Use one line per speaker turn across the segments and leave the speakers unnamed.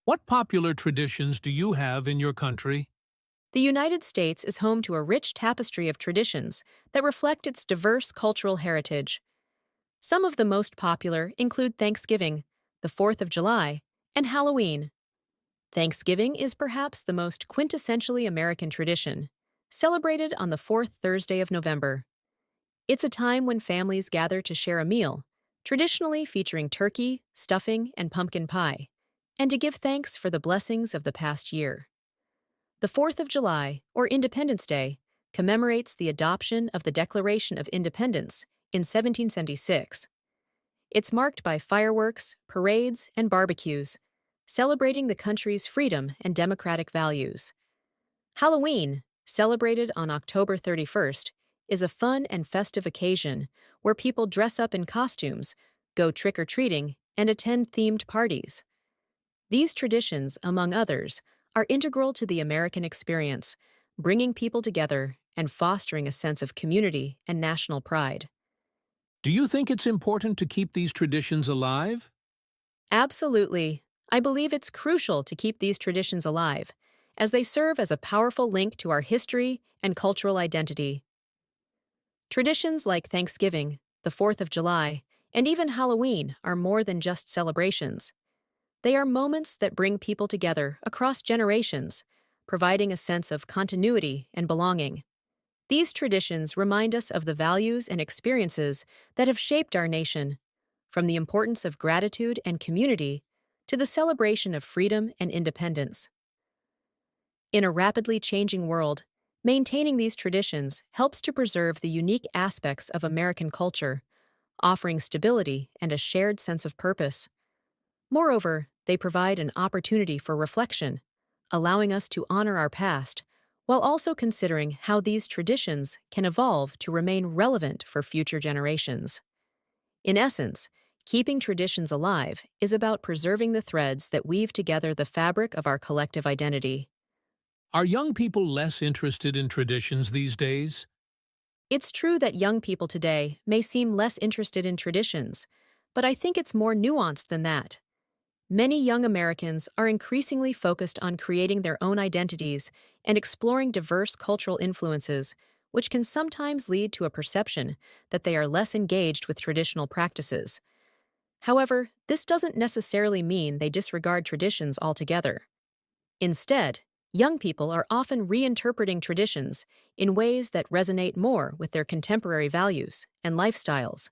What popular traditions do you have in your country?
The United States is home to a rich tapestry of traditions that reflect its diverse cultural heritage. Some of the most popular include Thanksgiving, the 4th of July, and Halloween. Thanksgiving is perhaps the most quintessentially American tradition, celebrated on the fourth Thursday of November. It's a time when families gather to share a meal, traditionally featuring turkey, stuffing, and pumpkin pie, and to give thanks for the blessings of the past year. The 4th of July, or Independence Day, commemorates the adoption of the Declaration of Independence in 1776. It's marked by fireworks, parades, and barbecues, celebrating the country's freedom and democratic values. Halloween, celebrated on October 31st, is a fun and festive occasion where people dress up in costumes, go trick-or-treating, and attend themed parties. These traditions, among others, are integral to the American experience, bringing people together and fostering a sense of community and national pride.
Do you think it's important to keep these traditions alive?
Absolutely. I believe it's crucial to keep these traditions alive, as they serve as a powerful link to our history and cultural identity. Traditions like Thanksgiving, the 4th of July, and even Halloween are more than just celebrations. They are moments that bring people together across generations, providing a sense of continuity and belonging. These traditions remind us of the values and experiences that have shaped our nation, from the importance of gratitude and community to the celebration of freedom and independence. In a rapidly changing world, maintaining these traditions helps to preserve the unique aspects of American culture, offering stability and a shared sense of purpose. Moreover, they provide an opportunity for reflection, allowing us to honor our past, while also considering how these traditions can evolve to remain relevant for future generations. In essence, keeping traditions alive is about preserving the threads that weave together the fabric of our collective identity.
Are young people less interested in traditions these days?
It's true that young people today may seem less interested in traditions, but I think it's more nuanced than that. Many young Americans are increasingly focused on creating their own identities and exploring diverse cultural influences, which can sometimes lead to a perception that they are less engaged with traditional practices. However, this doesn't necessarily mean they disregard traditions altogether. Instead, young people are often reinterpreting traditions in ways that resonate more with their contemporary values and lifestyles.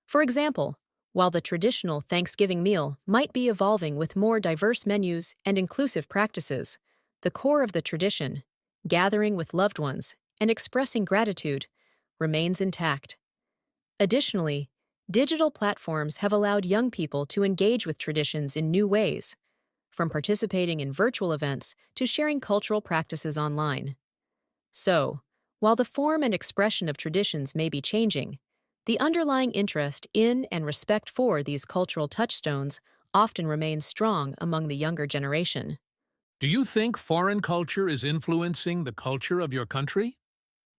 For example, while the traditional Thanksgiving meal might be evolving with more diverse menus and inclusive practices, the core of the tradition, gathering with loved ones and expressing gratitude, remains intact. Additionally, digital platforms have allowed young people to engage with traditions in new ways, from participating in virtual events to sharing cultural practices online. So, while the form and expression of traditions may be changing, the underlying interest in and respect for these cultural touchstones often remains strong among the younger generation.
Do you think foreign culture is influencing the culture of your country?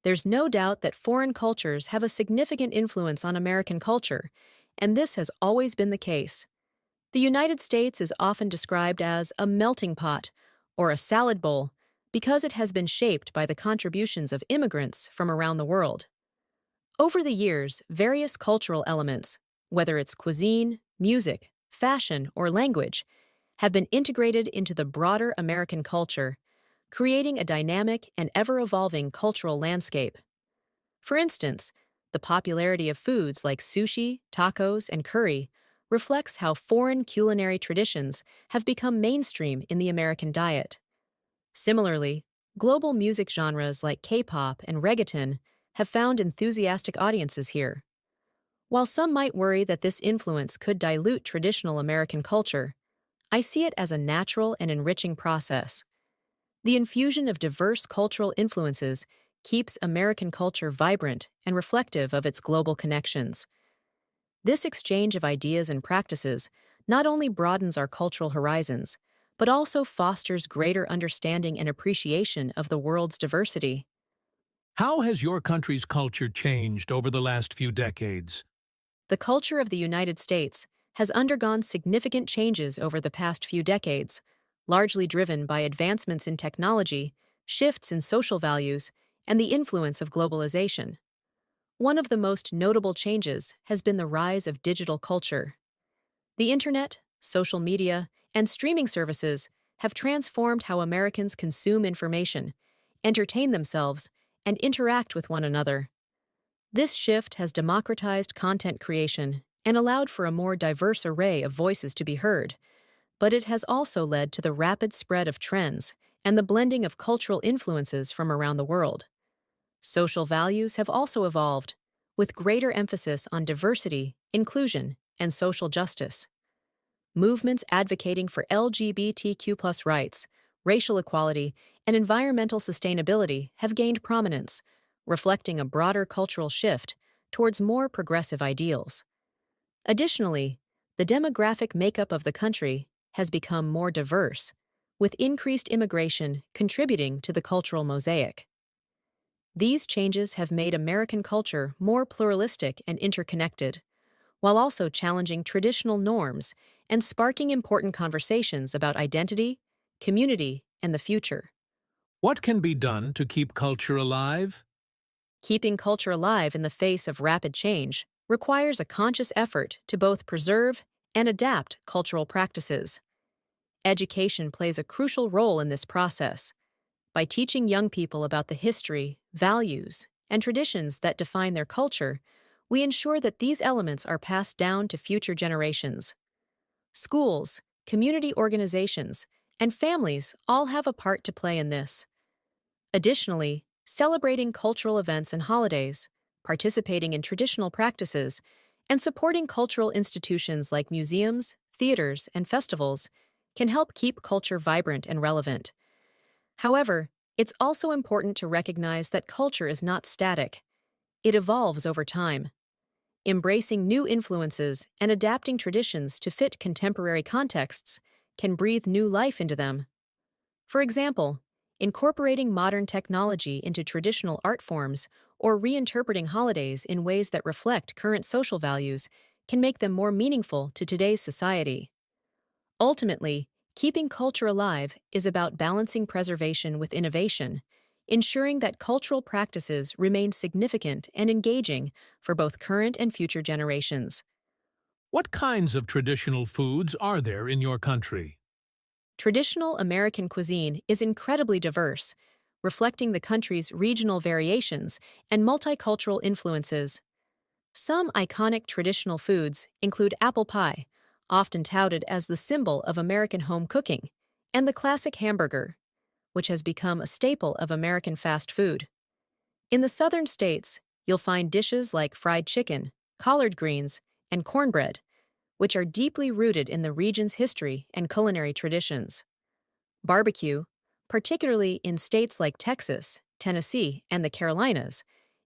There's no doubt that foreign cultures have a significant influence on American culture, and this has always been the case. The United States is often described as a melting pot or a salad bowl because it has been shaped by the contributions of immigrants from around the world. Over the years, various cultural elements, whether it's cuisine, music, fashion, or language, have been integrated into the broader American culture, creating a dynamic and ever-evolving cultural landscape. For instance, the popularity of foods like sushi, tacos, and curry reflects how foreign culinary traditions have become mainstream in the American diet. Similarly, global music genres like K-pop and reggaeton have found enthusiastic audiences here. While some might worry that this influence could dilute traditional American culture, I see it as a natural and enriching process. The infusion of diverse cultural influences keeps American culture vibrant and reflective of its global connections. This exchange of ideas and practices not only broadens our cultural horizons, but also fosters greater understanding and appreciation of the world's diversity.
How has your country's culture changed over the last few decades?
The culture of the United States has undergone significant changes over the past few decades, largely driven by advancements in technology, shifts in social values, and the influence of globalization. One of the most notable changes has been the rise of digital culture. The internet, social media, and streaming services have transformed how Americans consume information, entertain themselves, and interact with one another. This shift has democratized content creation and allowed for a more diverse array of voices to be heard, but it has also led to the rapid spread of trends and the blending of cultural influences from around the world. Social values have also evolved, with greater emphasis on diversity, inclusion, and social justice. Movements advocating for LGBTQ+ rights, racial equality, and environmental sustainability have gained prominence, reflecting a broader cultural shift towards more progressive ideals. Additionally, the demographic makeup of the country has become more diverse, with increased immigration contributing to the cultural mosaic. These changes have made American culture more pluralistic and interconnected, while also challenging traditional norms and sparking important conversations about identity, community, and the future.
What can be done to keep culture alive?
Keeping culture alive in the face of rapid change requires a conscious effort to both preserve and adapt cultural practices. Education plays a crucial role in this process. By teaching young people about the history, values, and traditions that define their culture, we ensure that these elements are passed down to future generations. Schools, community organizations, and families all have a part to play in this. Additionally, celebrating cultural events and holidays, participating in traditional practices, and supporting cultural institutions like museums, theaters, and festivals can help keep culture vibrant and relevant. However, it's also important to recognize that culture is not static. It evolves over time. Embracing new influences and adapting traditions to fit contemporary contexts can breathe new life into them. For example, incorporating modern technology into traditional art forms or reinterpreting holidays in ways that reflect current social values can make them more meaningful to today's society. Ultimately, keeping culture alive is about balancing preservation with innovation, ensuring that cultural practices remain significant and engaging for both current and future generations.
What kinds of traditional foods are there in your country?
Traditional American cuisine is incredibly diverse, reflecting the country's regional variations and multicultural influences. Some iconic traditional foods include apple pie, often touted as the symbol of American home cooking, and the classic hamburger, which has become a staple of American fast food. In the southern states, you'll find dishes like fried chicken, collard greens, and cornbread, which are deeply rooted in the region's history and culinary traditions. Barbecue, particularly in states like Texas, Tennessee, and the Carolinas,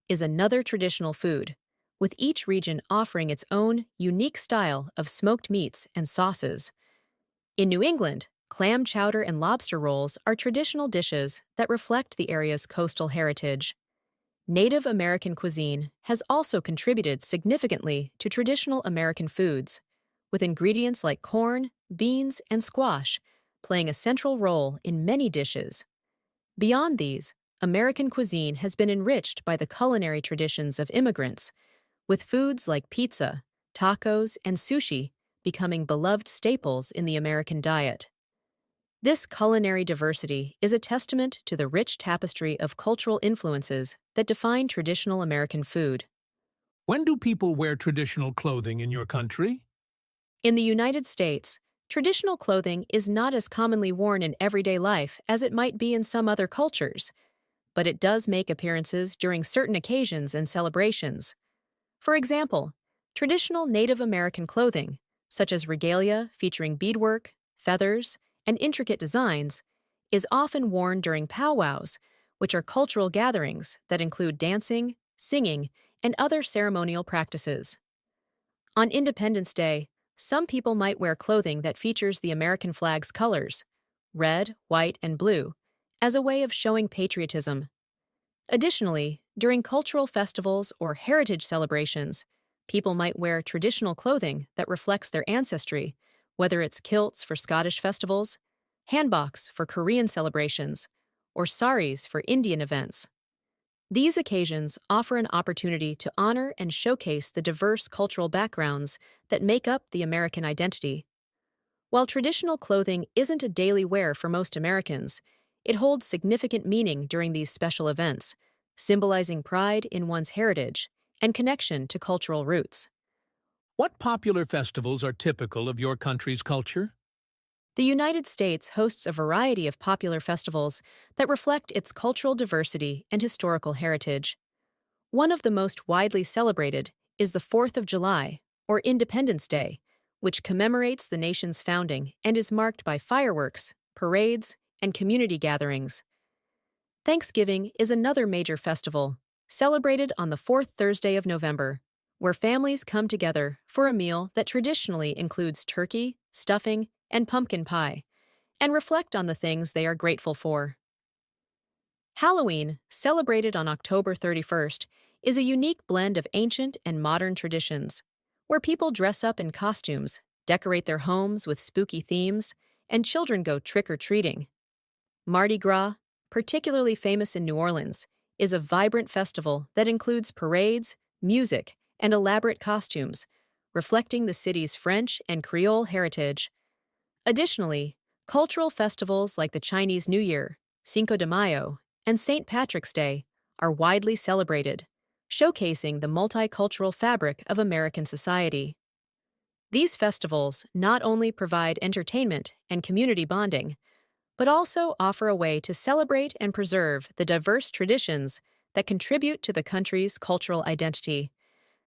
is another traditional food, with each region offering its own unique style of smoked meats and sauces. In New England, clam chowder and lobster rolls are traditional dishes that reflect the area's coastal heritage. Native American cuisine has also contributed significantly to traditional American foods, with ingredients like corn, beans, and squash playing a central role in many dishes. Beyond these, American cuisine has been enriched by the culinary traditions of immigrants, with foods like pizza, tacos, and sushi becoming beloved staples in the American diet. This culinary diversity is a testament to the rich tapestry of cultural influences that define traditional American food.
When do people wear traditional clothing in your country?
In the United States, traditional clothing is not as commonly worn in everyday life as it might be in some other cultures, but it does make appearances during certain occasions and celebrations. For example, traditional Native American clothing, such as regalia featuring beadwork, feathers, and intricate designs, is often worn during powwows, which are cultural gatherings that include dancing, singing, and other ceremonial practices. On Independence Day, some people might wear clothing that features the American flag's colors, red, white, and blue, as a way of showing patriotism. Additionally, during cultural festivals or heritage celebrations, People might wear traditional clothing that reflects their ancestry, whether it's kilts for Scottish festivals, hanboks for Korean celebrations, or saris for Indian events. These occasions offer an opportunity to honor and showcase the diverse cultural backgrounds that make up the American identity. While traditional clothing isn't a daily wear for most Americans, it holds significant meaning during these special events, symbolizing pride in one's heritage and connection to cultural roots.
What popular festivals are typical of your country's culture?
The United States hosts a variety of popular festivals that reflect its cultural diversity and historical heritage. One of the most widely celebrated is the 4th of July, or Independence Day, which commemorates the nation's founding and is marked by fireworks, parades, and community gatherings. Thanksgiving is another major festival, celebrated on the fourth Thursday of November, where families come together for a meal that traditionally includes turkey, stuffing, and pumpkin pie, and reflect on the things they are grateful for. Halloween, celebrated on October 31st, is a unique blend of ancient and modern traditions, where people dress up in costumes, decorate their homes with spooky themes, and children go trick-or-treating. Mardi Gras, particularly famous in New Orleans, is a vibrant festival that includes parades, music, and elaborate costumes, reflecting the city's French and Creole heritage. Additionally, cultural festivals like the Chinese New Year, Cinco de Mayo, and St. Patrick's Day are widely celebrated, showcasing the multicultural fabric of American society. These festivals not only provide entertainment and community bonding, but also offer a way to celebrate and preserve the diverse traditions that contribute to the country's cultural identity.